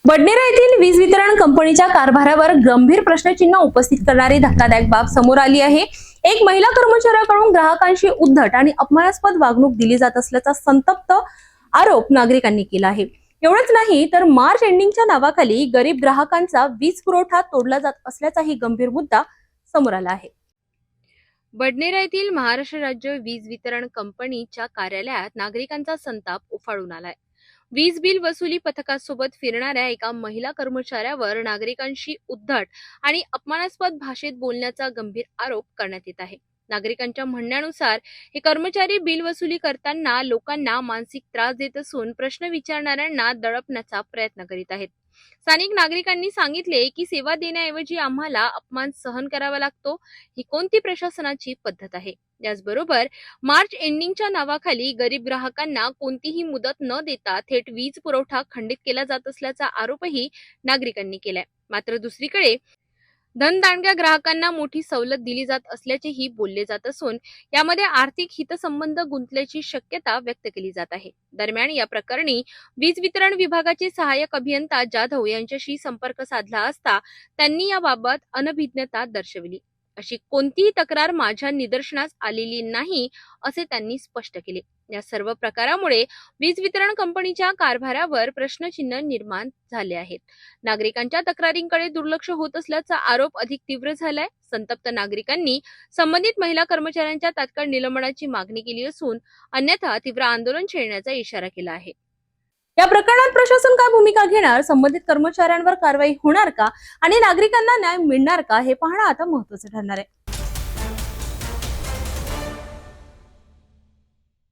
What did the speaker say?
बडनेरा येथील वीज वितरण कंपनीच्या कारभारावर गंभीर प्रश्नचिन्ह उपस्थित करणारी धक्कादायक बाब समोर आली आहे। एक महिला कर्मचाऱ्याकडून ग्राहकांशी उद्धट आणि अपमानास्पद वागणूक दिली जात असल्याचा संतप्त आरोप नागरिकांनी केला आहे। एवढंच नाही तर मार्च एंडिंगच्या नावाखाली गरीब ग्राहकांचा वीज पुरवठा तोडला जात असल्याचाही गंभीर मुद्दा समोर आला आहे। बडनेरा येथील महाराष्ट्र राज्य वीज वितरण कंपनीच्या कार्यालयात नागरिकांचा संताप उफाळून आलाय। वीज बिल वसुली पथकासोबत फिरणाऱ्या एका महिला कर्मचाऱ्यावर नागरिकांशी उद्धट आणि अपमानास्पद भाषेत बोलण्याचा गंभीर आरोप करण्यात येत आहे। नागरिकांच्या म्हणण्यानुसार हे कर्मचारी बिल वसुली करताना लोकांना मानसिक त्रास देत असून प्रश्न विचारणाऱ्यांना दडपण्याचा प्रयत्न करीत आहेत। स्थानिक नागरिकांनी सांगितले की सेवा देण्याऐवजी आम्हाला अपमान सहन करावा लागतो, ही कोणती प्रशासनाची पद्धत आहे। याचबरोबर मार्च एंडिंगच्या नावाखाली गरीब ग्राहकांना कोणतीही मुदत न देता थेट वीज पुरवठा खंडित केला जात असल्याचा आरोपही नागरिकांनी केलाय। मात्र दुसरीकडे धनदांडग्या ग्राहकांना मोठी सवलत दिली जात असल्याचेही बोलले जात असून यामध्ये आर्थिक हितसंबंध गुंतल्याची शक्यता व्यक्त केली जात आहे। दरम्यान या प्रकरणी वीज वितरण विभागाचे सहाय्यक अभियंता जाधव यांच्याशी संपर्क साधला असता त्यांनी याबाबत अनभिज्ञता दर्शवली। अशी कोणतीही तक्रार माझ्या निदर्शनास आलेली नाही असे त्यांनी स्पष्ट केले। या सर्व प्रकारामुळे वीज वितरण कंपनीच्या कारभारावर प्रश्नचिन्ह निर्माण झाले आहेत। नागरिकांच्या तक्रारींकडे दुर्लक्ष होत असल्याचा आरोप अधिक तीव्र झालाय। संतप्त नागरिकांनी संबंधित महिला कर्मचाऱ्यांच्या तात्काळ निलंबनाची मागणी केली असून अन्यथा तीव्र आंदोलन छेडण्याचा इशारा केला आहे। या प्रकरणात प्रशासन काय भूमिका घेणार, संबंधित कर्मचाऱ्यांवर कारवाई होणार का आणि नागरिकांना न्याय मिळणार का, हे पाहणं आता महत्त्वाचं ठरणार आहे।